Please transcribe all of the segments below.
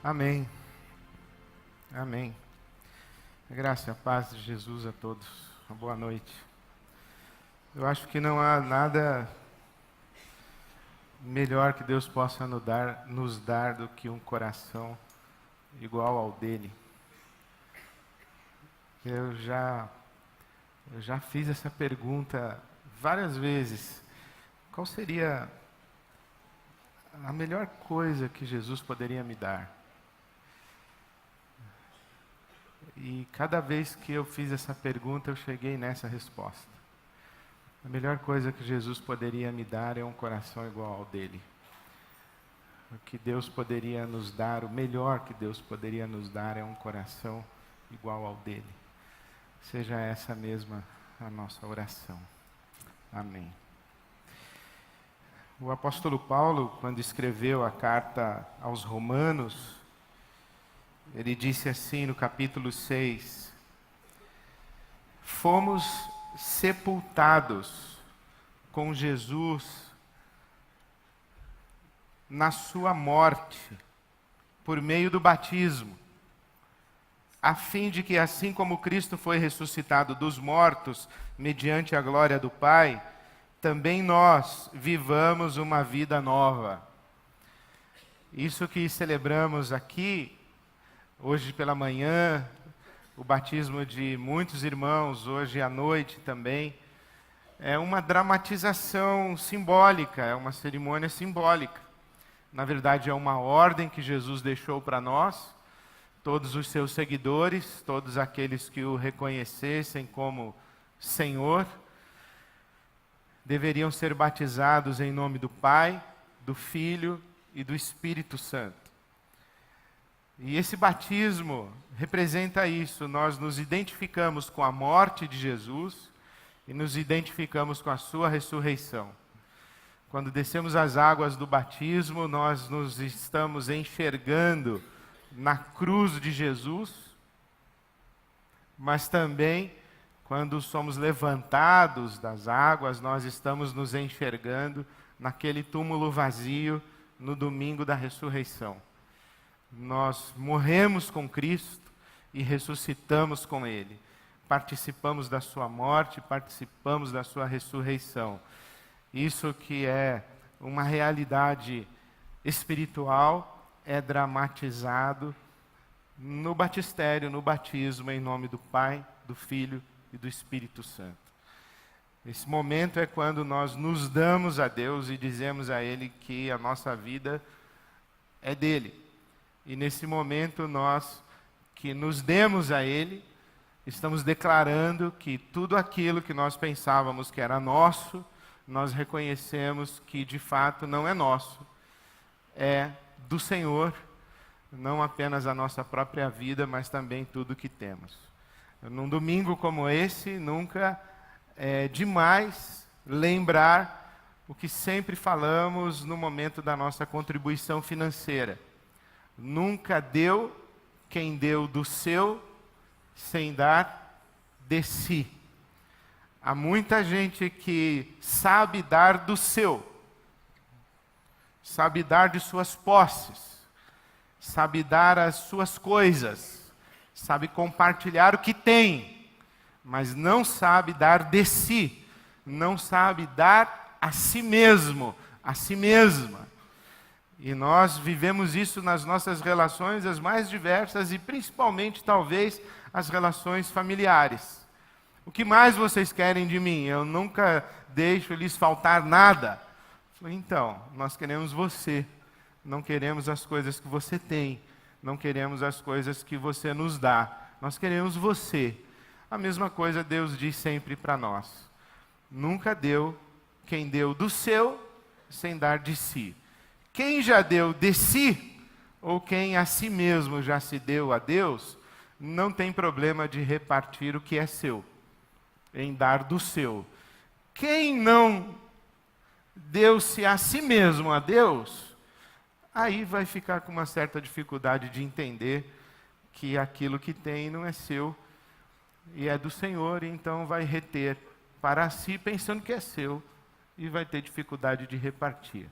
Amém. Amém. A graça e a paz de Jesus a todos. Uma boa noite. Eu acho que não há nada melhor que Deus possa nos dar do que um coração igual ao dele. Eu já fiz essa pergunta várias vezes. Qual seria a melhor coisa que Jesus poderia me dar? E cada vez que eu fiz essa pergunta, eu cheguei nessa resposta. A melhor coisa que Jesus poderia me dar é um coração igual ao dele. O que Deus poderia nos dar, o melhor que Deus poderia nos dar é um coração igual ao dele. Seja essa mesma a nossa oração. Amém. O apóstolo Paulo, quando escreveu a carta aos Romanos, ele disse assim no capítulo 6: fomos sepultados com Jesus na sua morte, por meio do batismo, a fim de que, assim como Cristo foi ressuscitado dos mortos, mediante a glória do Pai, também nós vivamos uma vida nova. Isso que celebramos aqui, hoje pela manhã, o batismo de muitos irmãos, hoje à noite também, é uma dramatização simbólica, é uma cerimônia simbólica. Na verdade, é uma ordem que Jesus deixou para nós, todos os seus seguidores, todos aqueles que o reconhecessem como Senhor, deveriam ser batizados em nome do Pai, do Filho e do Espírito Santo. E esse batismo representa isso, nós nos identificamos com a morte de Jesus e nos identificamos com a sua ressurreição. Quando descemos as águas do batismo, nós nos estamos enxergando na cruz de Jesus, mas também, quando somos levantados das águas, nós estamos nos enxergando naquele túmulo vazio no domingo da ressurreição. Nós morremos com Cristo e ressuscitamos com Ele. Participamos da sua morte, participamos da sua ressurreição. Isso que é uma realidade espiritual é dramatizado no batistério, no batismo, em nome do Pai, do Filho e do Espírito Santo. Esse momento é quando nós nos damos a Deus e dizemos a Ele que a nossa vida é dele. E nesse momento nós que nos demos a Ele, estamos declarando que tudo aquilo que nós pensávamos que era nosso, nós reconhecemos que de fato não é nosso, é do Senhor, não apenas a nossa própria vida, mas também tudo que temos. Num domingo como esse, nunca é demais lembrar o que sempre falamos no momento da nossa contribuição financeira. Nunca deu quem deu do seu sem dar de si. Há muita gente que sabe dar do seu, sabe dar de suas posses, sabe dar as suas coisas, sabe compartilhar o que tem, mas não sabe dar de si, não sabe dar a si mesmo, a si mesma. E nós vivemos isso nas nossas relações as mais diversas e principalmente, talvez, as relações familiares. O que mais vocês querem de mim? Eu nunca deixo lhes faltar nada. Então, nós queremos você, não queremos as coisas que você tem, não queremos as coisas que você nos dá, nós queremos você. A mesma coisa Deus diz sempre para nós. Nunca deu quem deu do seu sem dar de si. Quem já deu de si, ou quem a si mesmo já se deu a Deus, não tem problema de repartir o que é seu, em dar do seu. Quem não deu-se a si mesmo a Deus, aí vai ficar com uma certa dificuldade de entender que aquilo que tem não é seu e é do Senhor, e então vai reter para si pensando que é seu e vai ter dificuldade de repartir.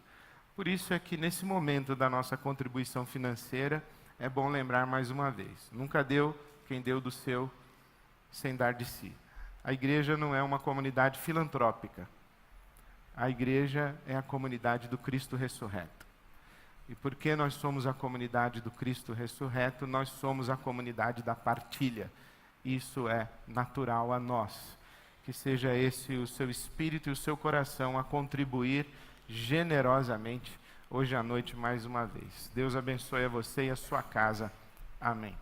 Por isso é que nesse momento da nossa contribuição financeira é bom lembrar mais uma vez. Nunca deu quem deu do seu sem dar de si. A igreja não é uma comunidade filantrópica. A igreja é a comunidade do Cristo ressurreto. E porque nós somos a comunidade do Cristo ressurreto, nós somos a comunidade da partilha. Isso é natural a nós. Que seja esse o seu espírito e o seu coração a contribuir generosamente hoje à noite mais uma vez. Deus abençoe a você e a sua casa. Amém.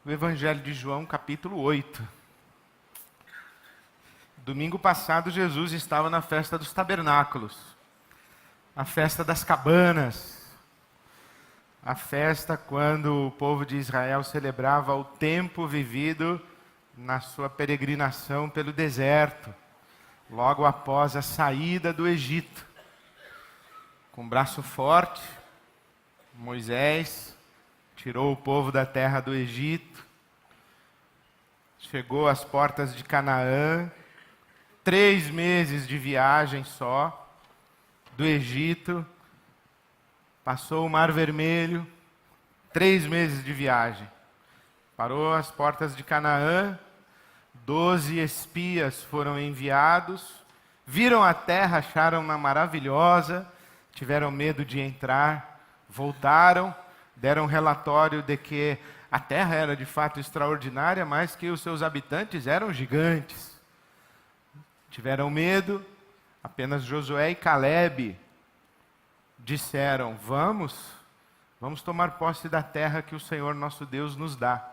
O Evangelho de João, capítulo 8. Domingo passado, Jesus estava na festa dos tabernáculos, a festa das cabanas, a festa quando o povo de Israel celebrava o tempo vivido na sua peregrinação pelo deserto, logo após a saída do Egito. Com braço forte, Moisés tirou o povo da terra do Egito, chegou às portas de Canaã, 3 meses de viagem só, do Egito, passou o Mar Vermelho, 3 meses de viagem, parou às portas de Canaã, 12 espias foram enviados, viram a terra, acharam-na maravilhosa, tiveram medo de entrar, voltaram, deram relatório de que a terra era de fato extraordinária, mas que os seus habitantes eram gigantes. Tiveram medo, apenas Josué e Calebe disseram: vamos tomar posse da terra que o Senhor nosso Deus nos dá.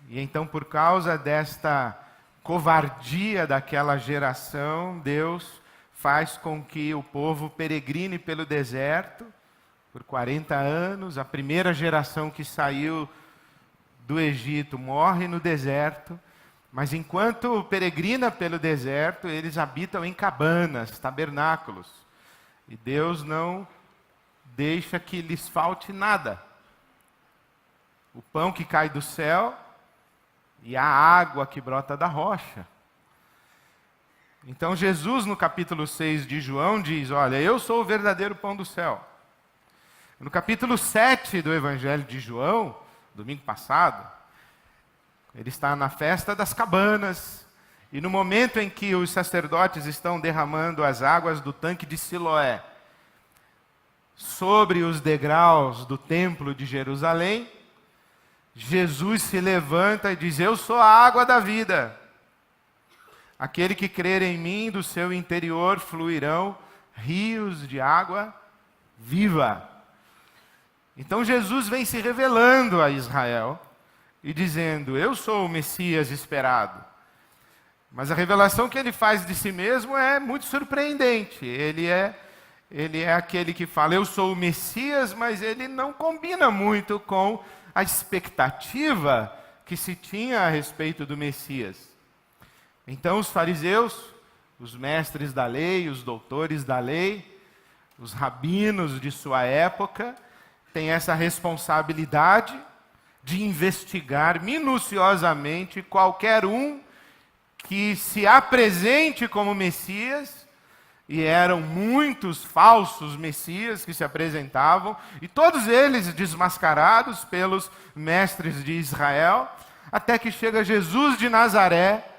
E então, por causa desta covardia daquela geração, Deus faz com que o povo peregrine pelo deserto por 40 anos. A primeira geração que saiu do Egito morre no deserto, mas enquanto peregrina pelo deserto, eles habitam em cabanas, tabernáculos. E Deus não deixa que lhes falte nada. O pão que cai do céu e a água que brota da rocha. Então Jesus, no capítulo 6 de João, diz: olha, eu sou o verdadeiro pão do céu. No capítulo 7 do Evangelho de João, domingo passado, ele está na festa das cabanas, e no momento em que os sacerdotes estão derramando as águas do tanque de Siloé sobre os degraus do templo de Jerusalém, Jesus se levanta e diz: eu sou a água da vida. Aquele que crer em mim, do seu interior fluirão rios de água viva. Então Jesus vem se revelando a Israel e dizendo: eu sou o Messias esperado. Mas a revelação que ele faz de si mesmo é muito surpreendente. Ele é aquele que fala: eu sou o Messias, mas ele não combina muito com a expectativa que se tinha a respeito do Messias. Então os fariseus, os mestres da lei, os doutores da lei, os rabinos de sua época, têm essa responsabilidade de investigar minuciosamente qualquer um que se apresente como Messias, e eram muitos falsos Messias que se apresentavam, e todos eles desmascarados pelos mestres de Israel, até que chega Jesus de Nazaré.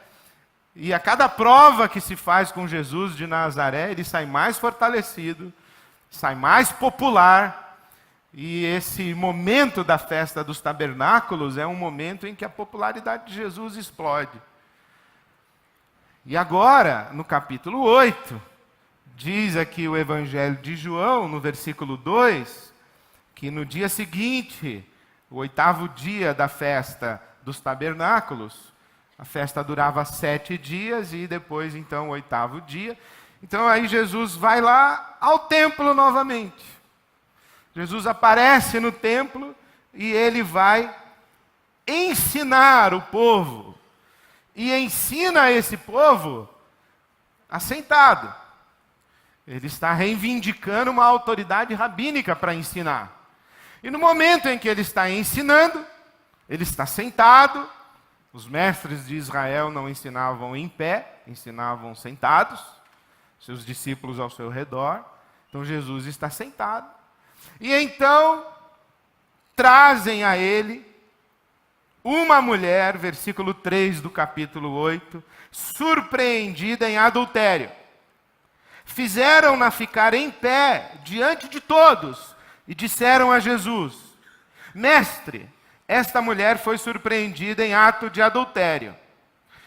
E a cada prova que se faz com Jesus de Nazaré, ele sai mais fortalecido, sai mais popular. E esse momento da festa dos tabernáculos é um momento em que a popularidade de Jesus explode. E agora, no capítulo 8, diz aqui o Evangelho de João, no versículo 2, que no dia seguinte, o 8º dia da festa dos tabernáculos, a festa durava 7 dias e depois, então, o 8º dia. Então, aí Jesus vai lá ao templo novamente. Jesus aparece no templo e ele vai ensinar o povo. E ensina esse povo assentado. Ele está reivindicando uma autoridade rabínica para ensinar. E no momento em que ele está ensinando, ele está sentado. Os mestres de Israel não ensinavam em pé, ensinavam sentados, seus discípulos ao seu redor. Então Jesus está sentado. E então trazem a ele uma mulher, versículo 3 do capítulo 8, surpreendida em adultério. Fizeram-na ficar em pé diante de todos e disseram a Jesus: Mestre, esta mulher foi surpreendida em ato de adultério.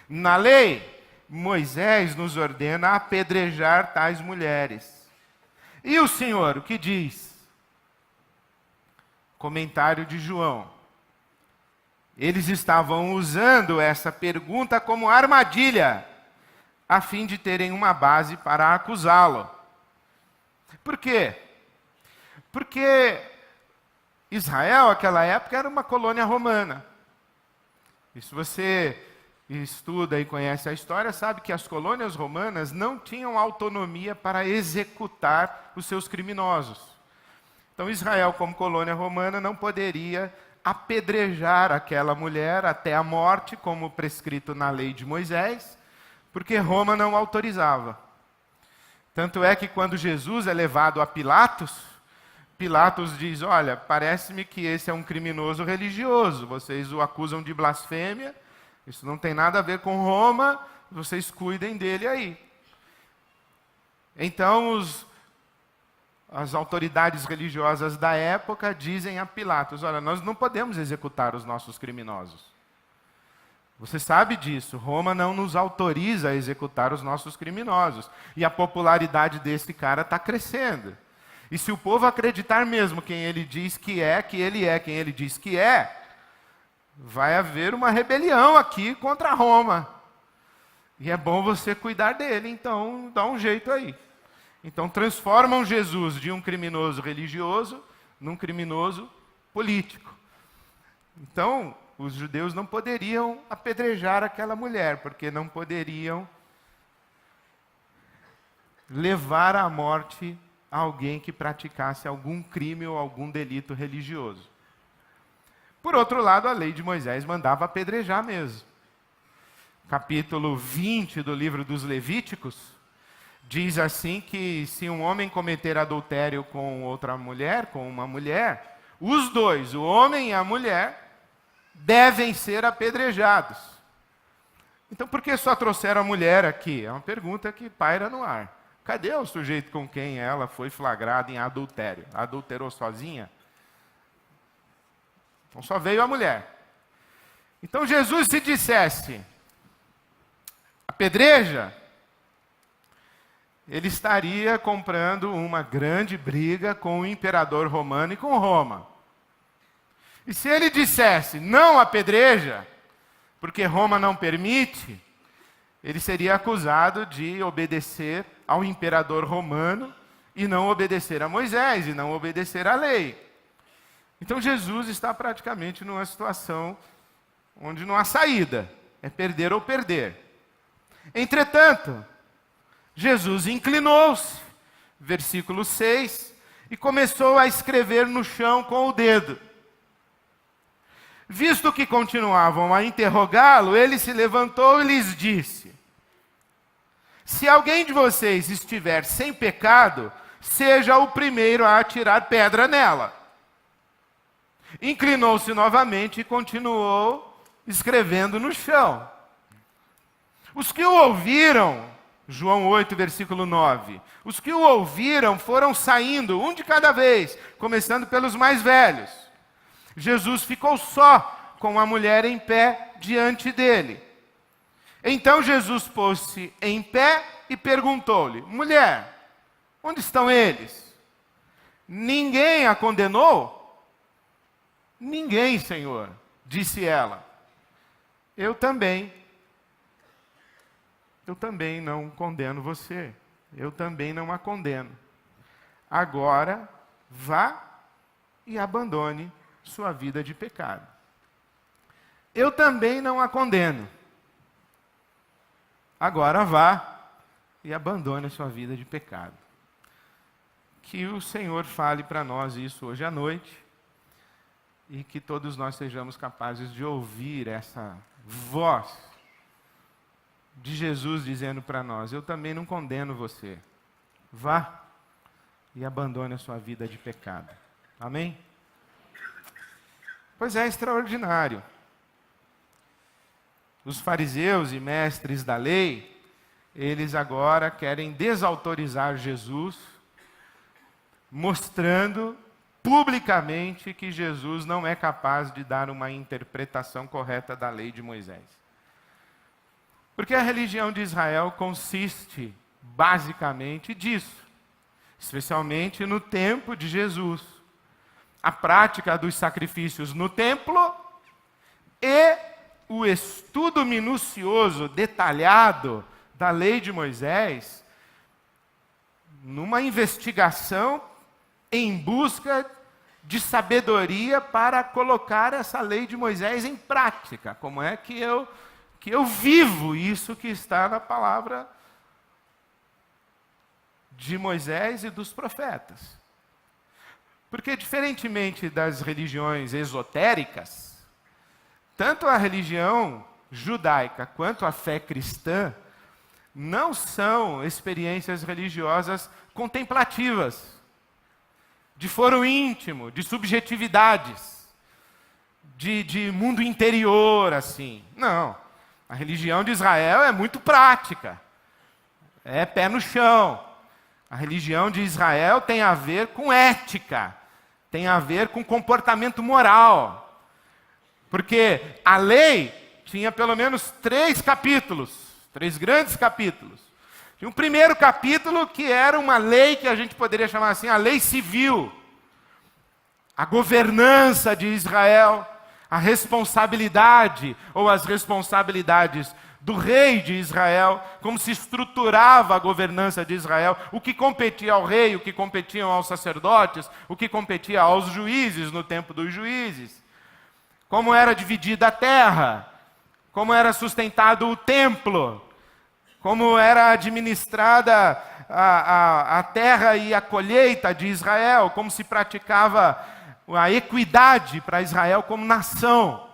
Na lei, Moisés nos ordena apedrejar tais mulheres. E o Senhor, o que diz? Comentário de João. Eles estavam usando essa pergunta como armadilha, a fim de terem uma base para acusá-lo. Por quê? Porque Israel, naquela época, era uma colônia romana. E se você estuda e conhece a história, sabe que as colônias romanas não tinham autonomia para executar os seus criminosos. Então Israel, como colônia romana, não poderia apedrejar aquela mulher até a morte, como prescrito na lei de Moisés, porque Roma não autorizava. Tanto é que quando Jesus é levado a Pilatos, Pilatos diz: olha, parece-me que esse é um criminoso religioso, vocês o acusam de blasfêmia, isso não tem nada a ver com Roma, vocês cuidem dele aí. Então as autoridades religiosas da época dizem a Pilatos: olha, nós não podemos executar os nossos criminosos. Você sabe disso, Roma não nos autoriza a executar os nossos criminosos. E a popularidade desse cara está crescendo. E se o povo acreditar mesmo quem ele diz que ele é quem ele diz que é, vai haver uma rebelião aqui contra Roma. E é bom você cuidar dele, então dá um jeito aí. Então transformam Jesus de um criminoso religioso num criminoso político. Então, os judeus não poderiam apedrejar aquela mulher, porque não poderiam levar à morte alguém que praticasse algum crime ou algum delito religioso. Por outro lado, a lei de Moisés mandava apedrejar mesmo. Capítulo 20 do livro dos Levíticos diz assim que se um homem cometer adultério com outra mulher, com uma mulher, os dois, o homem e a mulher, devem ser apedrejados. Então, por que só trouxeram a mulher aqui? É uma pergunta que paira no ar. Cadê o sujeito com quem ela foi flagrada em adultério? Adulterou sozinha? Então só veio a mulher. Então Jesus, se dissesse apedreja, ele estaria comprando uma grande briga com o imperador romano e com Roma. E se ele dissesse não apedreja, porque Roma não permite, ele seria acusado de obedecer ao imperador romano e não obedecer a Moisés e não obedecer à lei. Então Jesus está praticamente numa situação onde não há saída, é perder ou perder. Entretanto, Jesus inclinou-se, versículo 6, e começou a escrever no chão com o dedo. Visto que continuavam a interrogá-lo, ele se levantou e lhes disse: se alguém de vocês estiver sem pecado, seja o primeiro a atirar pedra nela. Inclinou-se novamente e continuou escrevendo no chão. Os que o ouviram, João 8, versículo 9, os que o ouviram foram saindo, um de cada vez, começando pelos mais velhos. Jesus ficou só, com a mulher em pé diante dele. Então Jesus pôs-se em pé e perguntou-lhe: mulher, onde estão eles? Ninguém a condenou? Ninguém, Senhor, disse ela. Eu também não condeno você. Eu também não a condeno. Agora, vá e abandone sua vida de pecado. Eu também não a condeno. Agora vá e abandone a sua vida de pecado. Que o Senhor fale para nós isso hoje à noite e que todos nós sejamos capazes de ouvir essa voz de Jesus dizendo para nós: eu também não condeno você. Vá e abandone a sua vida de pecado. Amém? Pois é extraordinário. Os fariseus e mestres da lei, eles agora querem desautorizar Jesus, mostrando publicamente que Jesus não é capaz de dar uma interpretação correta da lei de Moisés. Porque a religião de Israel consiste basicamente disso, especialmente no tempo de Jesus. A prática dos sacrifícios no templo e o estudo minucioso, detalhado da lei de Moisés, numa investigação em busca de sabedoria para colocar essa lei de Moisés em prática. Como é que eu vivo isso que está na palavra de Moisés e dos profetas? Porque, diferentemente das religiões esotéricas, tanto a religião judaica quanto a fé cristã não são experiências religiosas contemplativas, de foro íntimo, de subjetividades, de mundo interior, assim. Não. A religião de Israel é muito prática. É pé no chão. A religião de Israel tem a ver com ética, tem a ver com comportamento moral. Porque a lei tinha pelo menos 3 capítulos, 3 grandes capítulos. Tinha um primeiro capítulo que era uma lei que a gente poderia chamar assim, a lei civil. A governança de Israel, a responsabilidade ou as responsabilidades do rei de Israel, como se estruturava a governança de Israel, o que competia ao rei, o que competia aos sacerdotes, o que competia aos juízes no tempo dos juízes, como era dividida a terra, como era sustentado o templo, como era administrada a terra e a colheita de Israel, como se praticava a equidade para Israel como nação.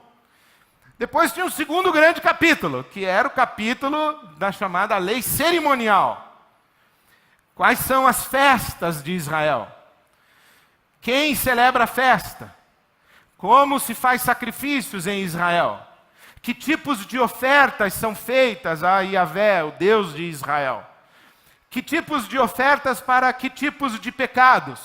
Depois tinha um segundo grande capítulo, que era o capítulo da chamada lei cerimonial. Quais são as festas de Israel? Quem celebra a festa? Como se faz sacrifícios em Israel? Que tipos de ofertas são feitas a Yahvé, o Deus de Israel? Que tipos de ofertas para que tipos de pecados?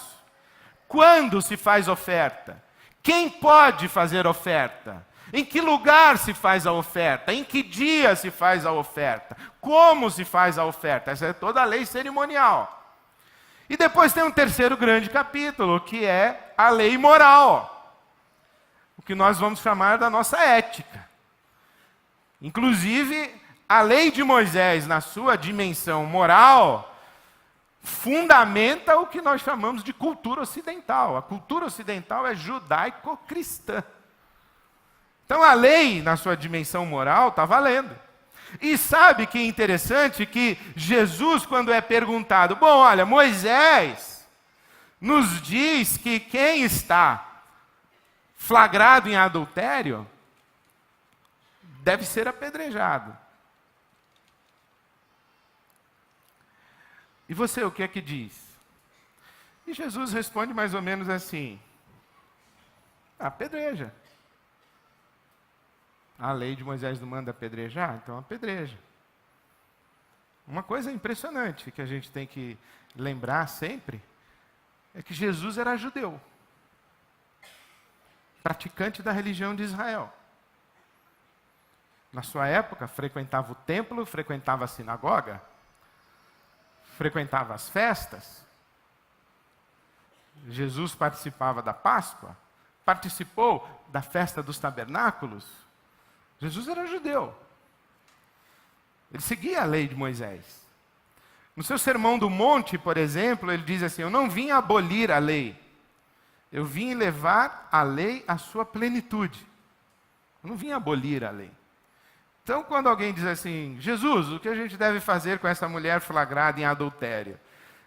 Quando se faz oferta? Quem pode fazer oferta? Em que lugar se faz a oferta? Em que dia se faz a oferta? Como se faz a oferta? Essa é toda a lei cerimonial. E depois tem um terceiro grande capítulo, que é a lei moral. O que nós vamos chamar da nossa ética. Inclusive, a lei de Moisés, na sua dimensão moral, fundamenta o que nós chamamos de cultura ocidental. A cultura ocidental é judaico-cristã. Então a lei, na sua dimensão moral, está valendo. E sabe que interessante que Jesus, quando é perguntado, bom, olha, Moisés nos diz que quem está flagrado em adultério deve ser apedrejado. E você, o que é que diz? E Jesus responde mais ou menos assim: apedreja. A lei de Moisés não manda apedrejar? Então apedreja. Uma coisa impressionante que a gente tem que lembrar sempre é que Jesus era judeu, praticante da religião de Israel. Na sua época, frequentava o templo, frequentava a sinagoga, frequentava as festas. Jesus participava da Páscoa, participou da festa dos tabernáculos. Jesus era judeu. Ele seguia a lei de Moisés. No seu Sermão do Monte, por exemplo, ele diz assim: eu não vim abolir a lei, eu vim levar a lei à sua plenitude. Eu não vim abolir a lei. Então, quando alguém diz assim: Jesus, o que a gente deve fazer com essa mulher flagrada em adultério?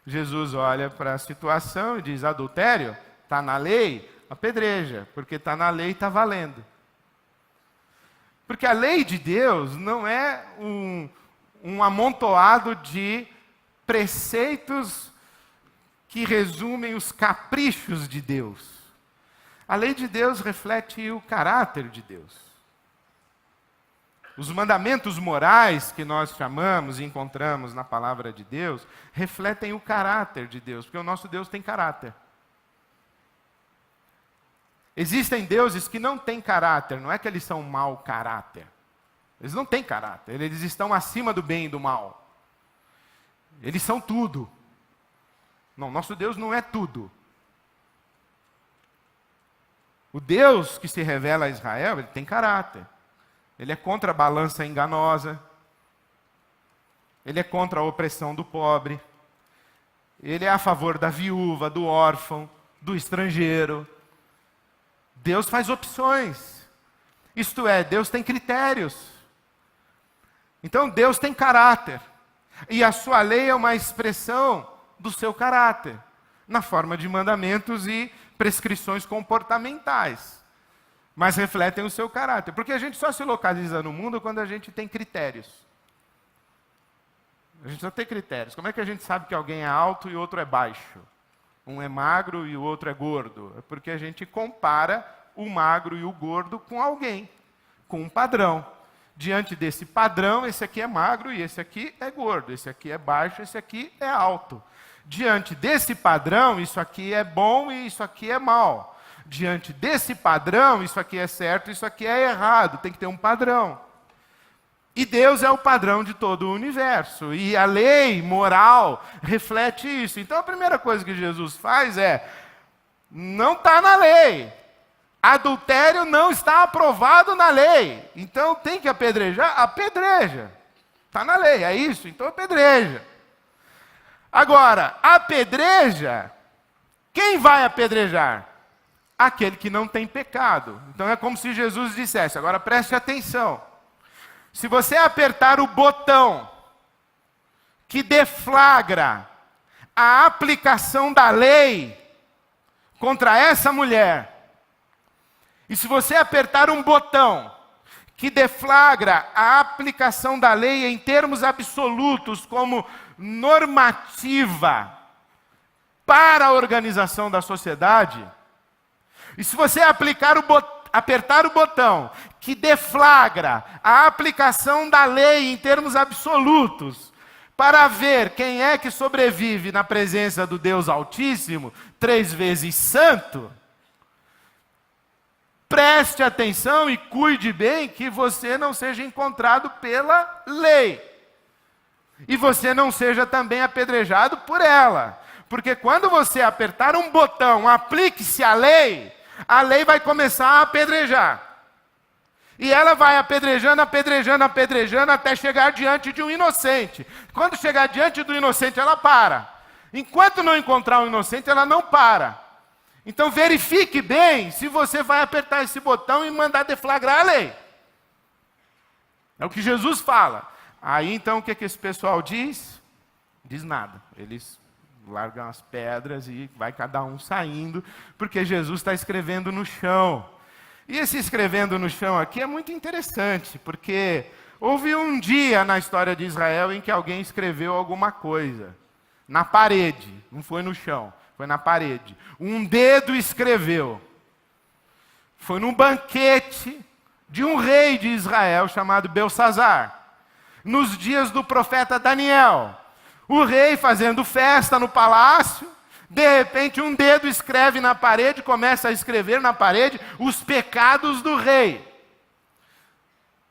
Jesus olha para a situação e diz: adultério? Está na lei? Apedreja, porque está na lei e está valendo. Porque a lei de Deus não é um amontoado de preceitos que resumem os caprichos de Deus. A lei de Deus reflete o caráter de Deus. Os mandamentos morais que nós chamamos e encontramos na palavra de Deus refletem o caráter de Deus, porque o nosso Deus tem caráter. Existem deuses que não têm caráter, não é que eles são mau caráter. Eles não têm caráter, eles estão acima do bem e do mal. Eles são tudo. Não, nosso Deus não é tudo. O Deus que se revela a Israel, ele tem caráter. Ele é contra a balança enganosa. Ele é contra a opressão do pobre. Ele é a favor da viúva, do órfão, do estrangeiro. Deus faz opções. Isto é, Deus tem critérios. Então Deus tem caráter. E a sua lei é uma expressão do seu caráter, na forma de mandamentos e prescrições comportamentais. Mas refletem o seu caráter. Porque a gente só se localiza no mundo quando a gente tem critérios. A gente só tem critérios. Como é que a gente sabe que alguém é alto e o outro é baixo? Um é magro e o outro é gordo. É porque a gente compara o magro e o gordo com alguém, com um padrão. Diante desse padrão, esse aqui é magro e esse aqui é gordo. Esse aqui é baixo, esse aqui é alto. Diante desse padrão, isso aqui é bom e isso aqui é mal. Diante desse padrão, isso aqui é certo e isso aqui é errado. Tem que ter um padrão. E Deus é o padrão de todo o universo. E a lei moral reflete isso. Então a primeira coisa que Jesus faz é: não está na lei. Adultério não está aprovado na lei. Então tem que apedrejar? Apedreja. Está na lei, é isso? Então apedreja. Agora, apedreja. Quem vai apedrejar? Aquele que não tem pecado. Então é como se Jesus dissesse: agora preste atenção. Se você apertar o botão que deflagra a aplicação da lei contra essa mulher, e se você apertar um botão que deflagra a aplicação da lei em termos absolutos como normativa para a organização da sociedade, e se você apertar o botão que deflagra a aplicação da lei em termos absolutos, para ver quem é que sobrevive na presença do Deus Altíssimo, 3 vezes santo, preste atenção e cuide bem que você não seja encontrado pela lei. E você não seja também apedrejado por ela. Porque quando você apertar um botão, aplique-se a lei vai começar a apedrejar. E ela vai apedrejando, apedrejando, apedrejando, até chegar diante de um inocente. Quando chegar diante do inocente, ela para. Enquanto não encontrar um inocente, ela não para. Então verifique bem se você vai apertar esse botão e mandar deflagrar a lei. É o que Jesus fala. Aí então o que esse pessoal diz? Diz nada. Eles largam as pedras e vai cada um saindo, porque Jesus está escrevendo no chão. E esse escrevendo no chão aqui é muito interessante, porque houve um dia na história de Israel em que alguém escreveu alguma coisa. Na parede, não foi no chão, foi na parede. Um dedo escreveu. Foi num banquete de um rei de Israel chamado Belsazar. Nos dias do profeta Daniel. O rei fazendo festa no palácio, de repente um dedo escreve na parede, começa a escrever na parede os pecados do rei.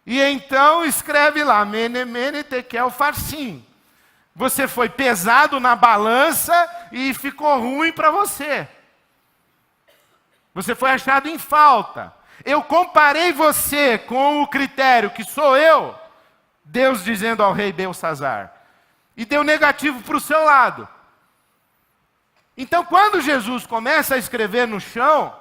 E então escreve lá, Mene, Mene, Tekel, Farsim. Você foi pesado na balança e ficou ruim para você. Você foi achado em falta. Eu comparei você com o critério que sou eu, Deus dizendo ao rei Belsazar. E deu negativo para o seu lado. Então, quando Jesus começa a escrever no chão,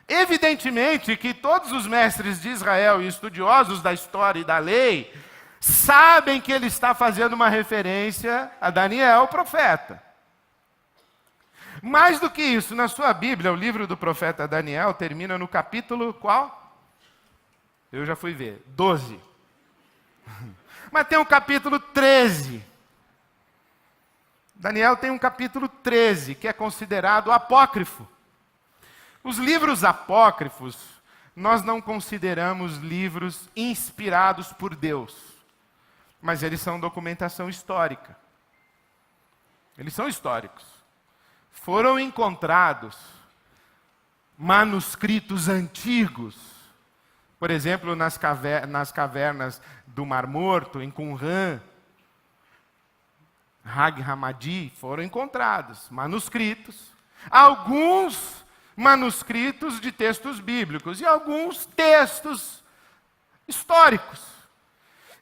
evidentemente que todos os mestres de Israel e estudiosos da história e da lei sabem que ele está fazendo uma referência a Daniel, o profeta. Mais do que isso, na sua Bíblia, o livro do profeta Daniel termina no capítulo qual? Eu já fui ver, 12. Mas tem um capítulo 13. Daniel tem um capítulo 13, que é considerado apócrifo. Os livros apócrifos, nós não consideramos livros inspirados por Deus, mas eles são documentação histórica. Eles são históricos. Foram encontrados manuscritos antigos, por exemplo, nas cavernas do Mar Morto, em Qumran, Hag Hammadi, foram encontrados manuscritos, alguns manuscritos de textos bíblicos e alguns textos históricos.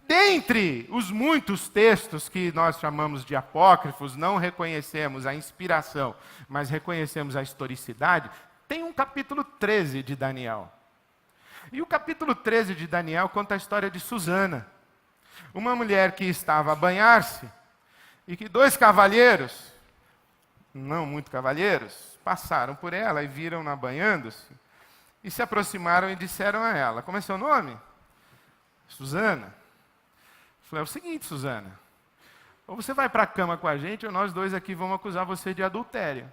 Dentre os muitos textos que nós chamamos de apócrifos, não reconhecemos a inspiração, mas reconhecemos a historicidade, tem um capítulo 13 de Daniel. E o capítulo 13 de Daniel conta a história de Susana, uma mulher que estava a banhar-se, e que 2 cavalheiros, não muito cavalheiros, passaram por ela e viram-na banhando-se, e se aproximaram e disseram a ela, como é seu nome? Susana. Falei, é o seguinte, Susana, ou você vai para a cama com a gente, ou nós 2 aqui vamos acusar você de adultério.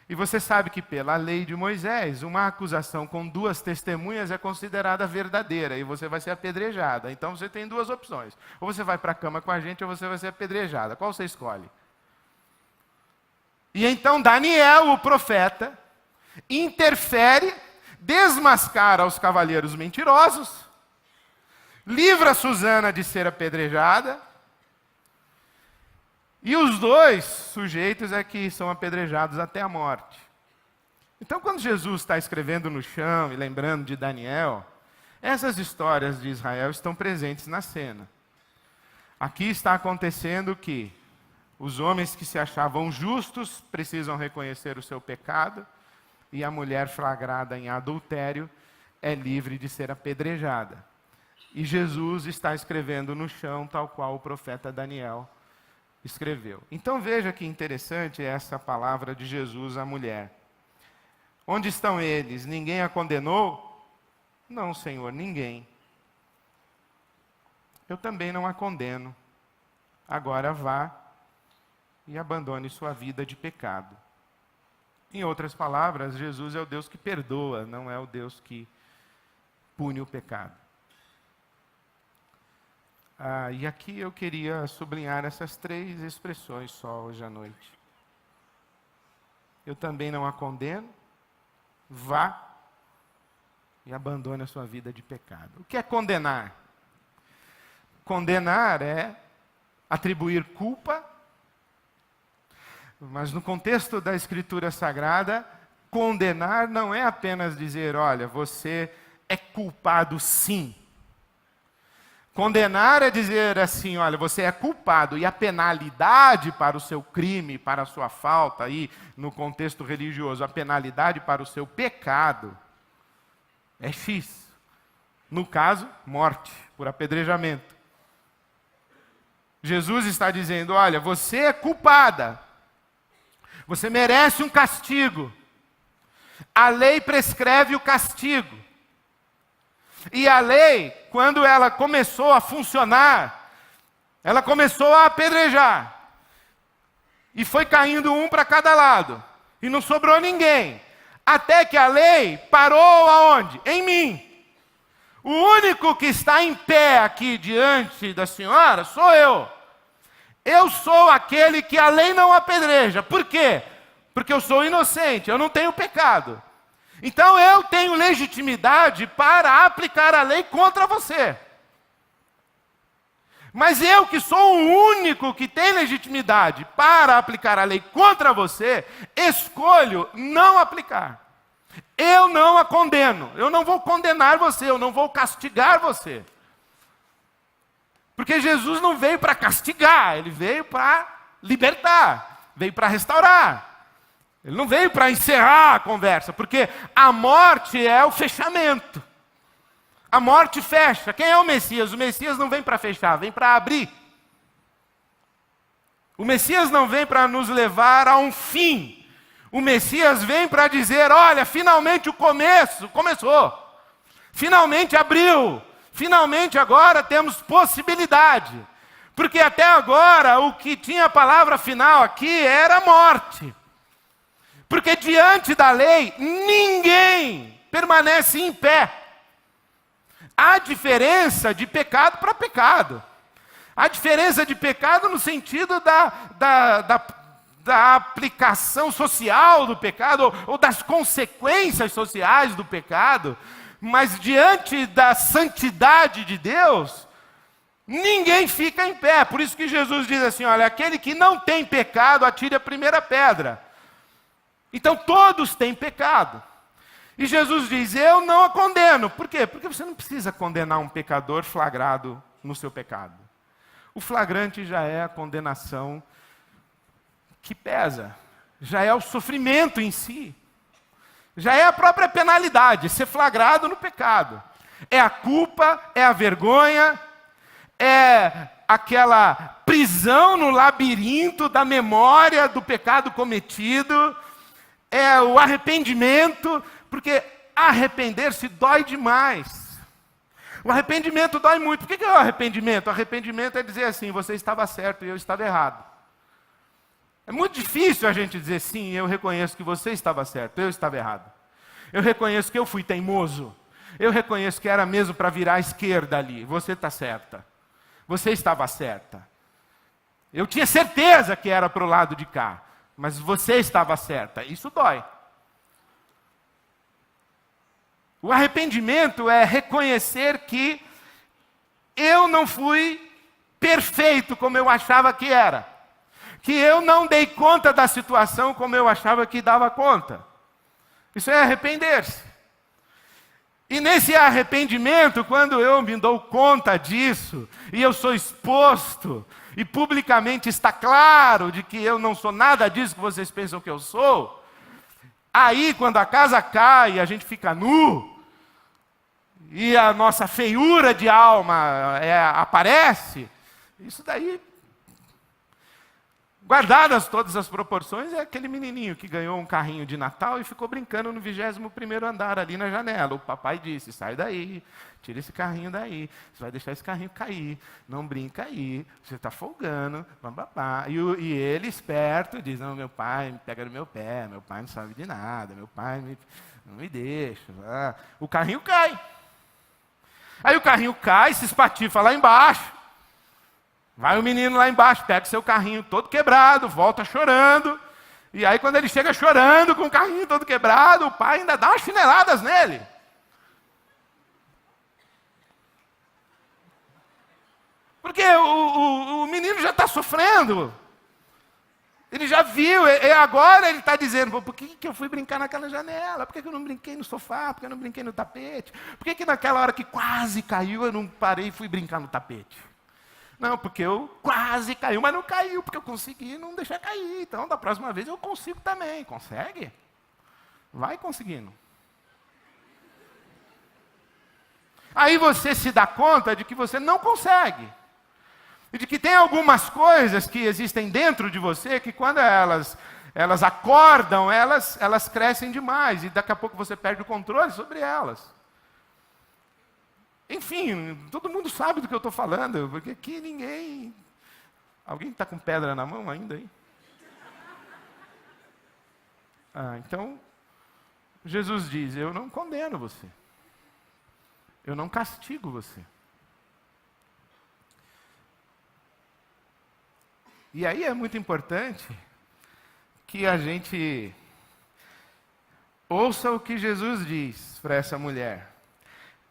E você sabe que pela lei de Moisés, uma acusação com 2 testemunhas é considerada verdadeira, e você vai ser apedrejada. Então você tem 2 opções. Ou você vai para a cama com a gente, ou você vai ser apedrejada. Qual você escolhe? E então Daniel, o profeta, interfere, desmascara os cavalheiros mentirosos, livra Susana de ser apedrejada, e os 2 sujeitos é que são apedrejados até a morte. Então, quando Jesus está escrevendo no chão e lembrando de Daniel, essas histórias de Israel estão presentes na cena. Aqui está acontecendo que os homens que se achavam justos precisam reconhecer o seu pecado, e a mulher flagrada em adultério é livre de ser apedrejada. E Jesus está escrevendo no chão, tal qual o profeta Daniel escreveu. Então veja que interessante essa palavra de Jesus à mulher. Onde estão eles? Ninguém a condenou? Não, Senhor, ninguém. Eu também não a condeno. Agora vá e abandone sua vida de pecado. Em outras palavras, Jesus é o Deus que perdoa, não é o Deus que pune o pecado. E aqui eu queria sublinhar essas 3 expressões só hoje à noite. Eu também não a condeno, vá e abandone a sua vida de pecado. O que é condenar? Condenar é atribuir culpa, mas no contexto da Escritura Sagrada, condenar não é apenas dizer, olha, você é culpado sim. Condenar é dizer assim, olha, você é culpado e a penalidade para o seu crime, para a sua falta, aí no contexto religioso, a penalidade para o seu pecado é X. No caso, morte por apedrejamento. Jesus está dizendo, olha, você é culpada. Você merece um castigo. A lei prescreve o castigo. E a lei, quando ela começou a funcionar, ela começou a apedrejar. E foi caindo um para cada lado. E não sobrou ninguém. Até que a lei parou aonde? Em mim. O único que está em pé aqui diante da senhora sou eu. Eu sou aquele que a lei não apedreja. Por quê? Porque eu sou inocente, eu não tenho pecado. Então eu tenho legitimidade para aplicar a lei contra você. Mas eu que sou o único que tem legitimidade para aplicar a lei contra você, escolho não aplicar. Eu não a condeno, eu não vou condenar você, eu não vou castigar você. Porque Jesus não veio para castigar, ele veio para libertar, veio para restaurar. Ele não veio para encerrar a conversa, porque a morte é o fechamento. A morte fecha. Quem é o Messias? O Messias não vem para fechar, vem para abrir. O Messias não vem para nos levar a um fim. O Messias vem para dizer, olha, finalmente o começo começou. Finalmente abriu. Finalmente agora temos possibilidade. Porque até agora o que tinha a palavra final aqui era a morte. Porque diante da lei, ninguém permanece em pé. Há diferença de pecado para pecado. Há diferença de pecado no sentido da aplicação social do pecado, ou das consequências sociais do pecado. Mas diante da santidade de Deus, ninguém fica em pé. Por isso que Jesus diz assim, olha, aquele que não tem pecado, atire a primeira pedra. Então todos têm pecado. E Jesus diz, eu não a condeno. Por quê? Porque você não precisa condenar um pecador flagrado no seu pecado. O flagrante já é a condenação que pesa. Já é o sofrimento em si. Já é a própria penalidade, ser flagrado no pecado. É a culpa, é a vergonha, é aquela prisão no labirinto da memória do pecado cometido, é o arrependimento, porque arrepender-se dói demais. O arrependimento dói muito. Por que é o arrependimento? O arrependimento é dizer assim, você estava certo e eu estava errado. É muito difícil a gente dizer sim, eu reconheço que você estava certo, eu estava errado. Eu reconheço que eu fui teimoso. Eu reconheço que era mesmo para virar à esquerda ali. Você está certa. Você estava certa. Eu tinha certeza que era para o lado de cá. Mas você estava certa. Isso dói. O arrependimento é reconhecer que eu não fui perfeito como eu achava que era. Que eu não dei conta da situação como eu achava que dava conta. Isso é arrepender-se. E nesse arrependimento, quando eu me dou conta disso, e eu sou exposto, e publicamente está claro de que eu não sou nada disso que vocês pensam que eu sou, aí quando a casa cai e a gente fica nu, e a nossa feiura de alma aparece, isso daí, guardadas todas as proporções, é aquele menininho que ganhou um carrinho de Natal e ficou brincando no 21º andar, ali na janela. O papai disse, sai daí, tira esse carrinho daí, você vai deixar esse carrinho cair, não brinca aí, você está folgando, bababá. E ele, esperto, diz, não, meu pai me pega no meu pé, meu pai não sabe de nada, meu pai não me deixa. O carrinho cai. Aí o carrinho cai, se espatifa lá embaixo. Vai o menino lá embaixo, pega o seu carrinho todo quebrado, volta chorando. E aí quando ele chega chorando com o carrinho todo quebrado, o pai ainda dá umas chineladas nele. Porque o menino já está sofrendo. Ele já viu, e agora ele está dizendo, por que eu fui brincar naquela janela? Por que eu não brinquei no sofá? Por que eu não brinquei no tapete? Por que naquela hora que quase caiu, eu não parei e fui brincar no tapete? Não, porque eu quase caiu, mas não caiu, porque eu consegui não deixar cair. Então, da próxima vez eu consigo também. Consegue? Vai conseguindo. Aí você se dá conta de que você não consegue. E de que tem algumas coisas que existem dentro de você que quando elas acordam, elas crescem demais. E daqui a pouco você perde o controle sobre elas. Enfim, todo mundo sabe do que eu estou falando. Porque aqui ninguém... Alguém está com pedra na mão ainda aí? Então, Jesus diz, eu não condeno você. Eu não castigo você. E aí é muito importante que a gente ouça o que Jesus diz para essa mulher.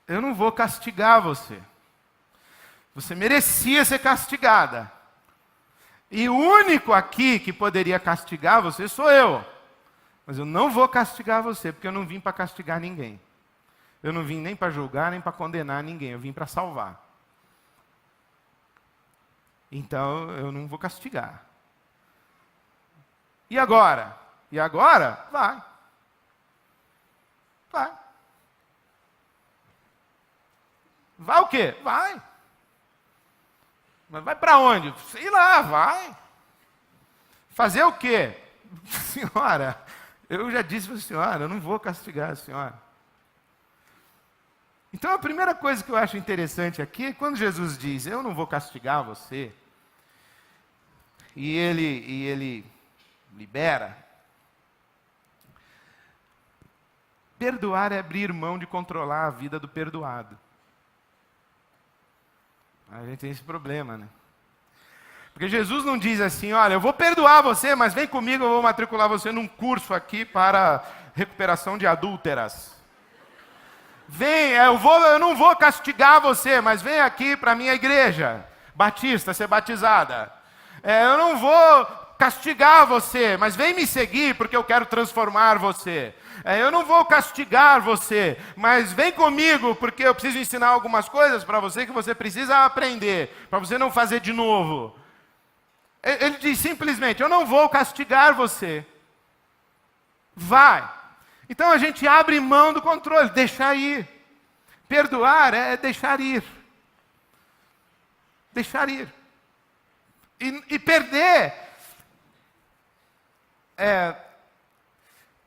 Eu não vou castigar você. Você merecia ser castigada. E o único aqui que poderia castigar você sou eu. Mas eu não vou castigar você, porque eu não vim para castigar ninguém. Eu não vim nem para julgar, nem para condenar ninguém. Eu vim para salvar. Então, eu não vou castigar. E agora? E agora? Vai. Vai. Vai o quê? Vai. Mas vai para onde? Sei lá, vai. Fazer o quê? Senhora, eu já disse para a senhora, eu não vou castigar a senhora. Então, a primeira coisa que eu acho interessante aqui, quando Jesus diz, eu não vou castigar você, e ele libera, perdoar é abrir mão de controlar a vida do perdoado. A gente tem esse problema, né? Porque Jesus não diz assim, olha, eu vou perdoar você, mas vem comigo, eu vou matricular você num curso aqui para recuperação de adúlteras. Vem, eu não vou castigar você, mas vem aqui para a minha igreja batista ser batizada. Eu não vou castigar você, mas vem me seguir porque eu quero transformar você. Eu não vou castigar você, mas vem comigo porque eu preciso ensinar algumas coisas para você que você precisa aprender, para você não fazer de novo. Ele diz simplesmente, eu não vou castigar você. Vai. Então a gente abre mão do controle, deixar ir. Perdoar é deixar ir. Deixar ir. E perder,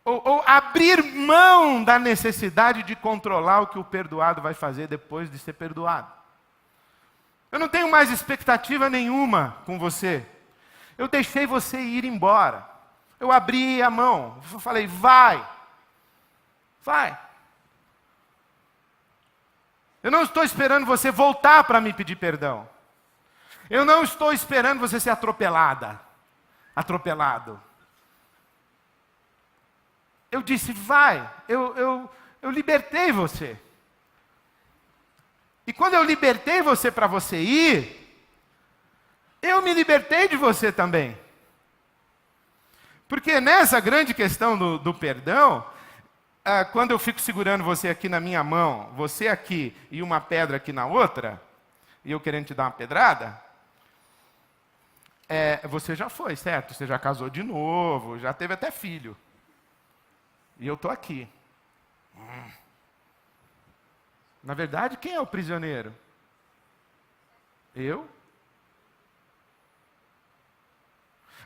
ou abrir mão da necessidade de controlar o que o perdoado vai fazer depois de ser perdoado. Eu não tenho mais expectativa nenhuma com você. Eu deixei você ir embora. Eu abri a mão, eu falei, vai. Vai. Eu não estou esperando você voltar para me pedir perdão. Eu não estou esperando você ser atropelada. Atropelado. Eu disse, vai. Eu libertei você. E quando eu libertei você para você ir, eu me libertei de você também. Porque nessa grande questão do perdão, quando eu fico segurando você aqui na minha mão, você aqui e uma pedra aqui na outra, e eu querendo te dar uma pedrada, você já foi, certo? Você já casou de novo, já teve até filho. E eu estou aqui. Na verdade, quem é o prisioneiro? Eu?